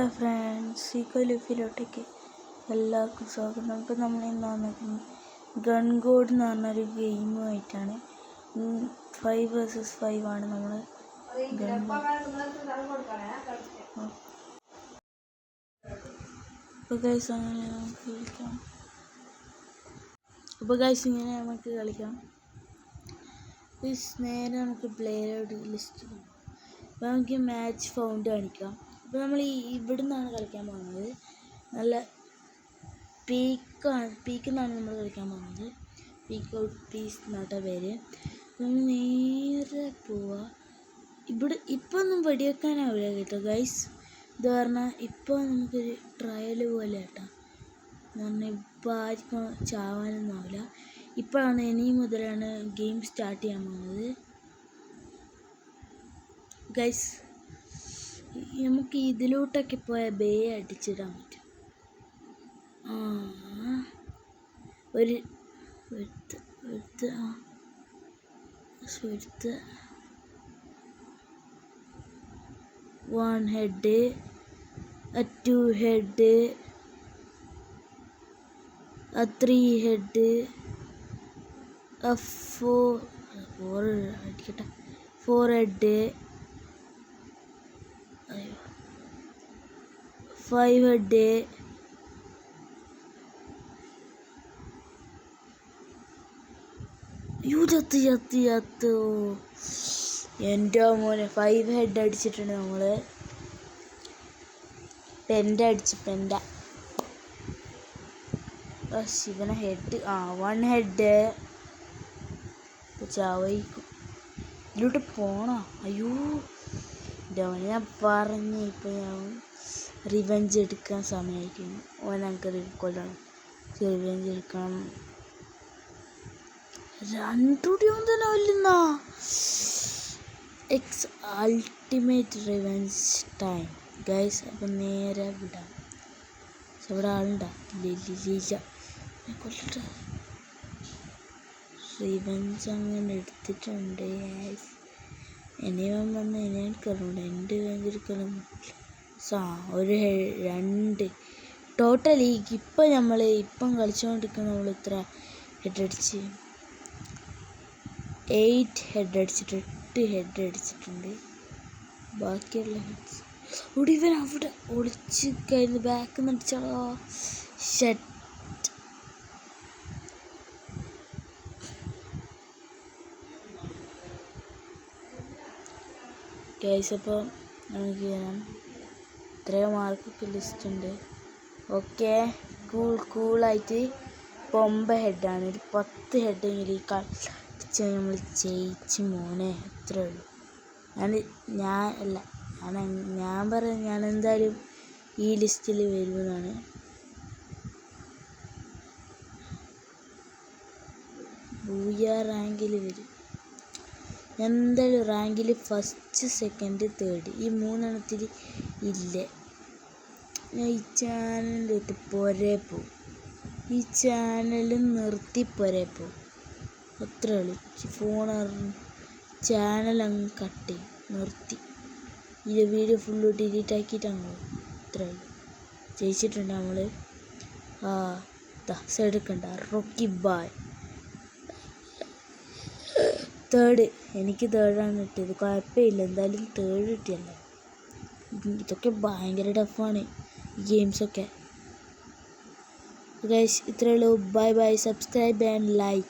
Hello friends, Zico ലൂഫിലോട്ടേക്ക് എല്ലാവർക്കും സ്വാഗതം. അപ്പോൾ നമ്മൾ ഇന്നാണ് ഗൺ ഗോഡ് എന്ന് പറഞ്ഞൊരു ഗെയിമുമായിട്ടാണ്. 5 vs 5 ആണ് നമ്മൾ ഇങ്ങനെ നമുക്ക് കളിക്കാം. നേരെ നമുക്ക് പ്ലെയറോട് ലിസ്റ്റ് അപ്പോൾ നമുക്ക് മാച്ച് ഫൗണ്ട് കാണിക്കാം. അപ്പോൾ നമ്മൾ ഇവിടെ നിന്നാണ് കളിക്കാൻ പോകുന്നത്. നല്ല പീക്ക് എന്നാണ് നമ്മൾ കളിക്കാൻ പോകുന്നത്. പീക്ക് ഔട്ട് പീസ് എന്നാട്ട പേര്. നമ്മൾ നേരെ പോവാ. ഇവിടെ ഇപ്പോൾ ഒന്നും വെടിവെക്കാനാവില്ല കേട്ടോ ഗൈസ്. ഇത് പറഞ്ഞാൽ ഇപ്പോൾ നമുക്കൊരു ട്രയൽ പോലെ കേട്ടോ. എന്ന് പറഞ്ഞാൽ ഇപ്പോൾ ആർക്കും ചാവാനൊന്നും ആവില്ല. ഇപ്പോഴാണ് ഇനി മുതലാണ് ഗെയിം സ്റ്റാർട്ട് ചെയ്യാൻ പോകുന്നത് ഗൈസ്. നമുക്ക് ഇതിലോട്ടൊക്കെ പോയാൽ ബേ അടിച്ചിടാൻ പറ്റും. one head, a 2 head, a 3 head, a 4 head, 5 head, ചത്ത്. എൻ്റെ മോനെ 5 ഹെഡ് അടിച്ചിട്ടുണ്ട് നമ്മൾ. പെൻഡ ശിവന ഹെഡ് 1 ഹെഡ് ചാവയിക്കും. ഇതിലോട്ട് പോണോ? അയ്യോ ഞാൻ പറഞ്ഞ് ഇപ്പം ഞാൻ റിവെഞ്ച് എടുക്കാൻ സമയമായിരിക്കുന്നു. ഞങ്ങൾക്ക് കൊല്ലണം, റിവെഞ്ച് എടുക്കണം. 2 തന്നെ വല്ലുന്ന അൾട്ടിമേറ്റ് റിവെഞ്ച് ടൈം ഗൈസ്. അപ്പം നേരെ വിടാം. ഇവിടെ ആളുണ്ടാ? ഇല്ല. കൊല്ലട്ടെ. റിവെഞ്ച് അങ്ങനെ എടുത്തിട്ടുണ്ട് ഗൈസ്. ഇനിയും വന്ന് ഇനി എനിക്കറിഞ്ഞൂടെ എൻ്റെ റിവെഞ്ച് എടുക്കണം. ഒരു 2 ടോട്ടൽ ഇപ്പം കളിച്ചുകൊണ്ടിരിക്കുന്ന നമ്മൾ ഇത്ര ഹെഡ് അടിച്ച് 8 ഹെഡ് അടിച്ചിട്ട് 8 ഹെഡ് അടിച്ചിട്ടുണ്ട്. ബാക്കിയുള്ള ഹെഡ്സ് ഇവൻ അവിടെ ഒളിച്ച് കഴിഞ്ഞ് ബാക്ക് നടിച്ചാളോ. Shut guys. അപ്പോൾ നമുക്ക് ചെയ്യാം. ഇത്രയോ മാർക്കൊക്കെ ലിസ്റ്റ് ഉണ്ട്. ഓക്കെ, കൂളായിട്ട് 9 ഹെഡാണ്. ഒരു 10 ഹെഡെങ്കിലും ഈ കളിച്ച് നമ്മൾ ജയിച്ച് മോനെ. അത്രേ ഉള്ളൂ. ഞാൻ പറയാം, ഞാൻ എന്തായാലും ഈ ലിസ്റ്റിൽ വരുമെന്നാണ്. റാങ്കിൽ വരും. ഞാൻ എന്തായാലും റാങ്കിൽ ഫസ്റ്റ്, സെക്കൻഡ്, തേർഡ് ഈ 3 എണ്ണത്തിൽ ഇല്ലേ. ഞാൻ ഈ ചാനലിൽ ഇട്ട് പോരേ പോവും. ഈ ചാനൽ നിർത്തി പോരേ പോവും. അത്രേ ഉള്ളൂ. ചാനൽ അങ്ങ് കട്ട് ചെയ്യും, നിർത്തി. ഈ വീഡിയോ ഫുള്ള് ഡിലീറ്റ് ആക്കിയിട്ട് അങ്ങ് പോകും. അത്രേ ഉള്ളൂ. ജയിച്ചിട്ടുണ്ട് നമ്മൾ. എടുക്കണ്ട. Rocky Bhai third. എനിക്ക് തേർഡാണ് കിട്ടിയത്. കുഴപ്പമില്ല, എന്തായാലും തേർഡ് കിട്ടിയല്ലോ. ഇതൊക്കെ ഭയങ്കര ടഫാണ് ഈ ഗെയിംസൊക്കെ ഗൈസ്. ഇത്രയേ ഉള്ളൂ. Bye bye. Subscribe and like.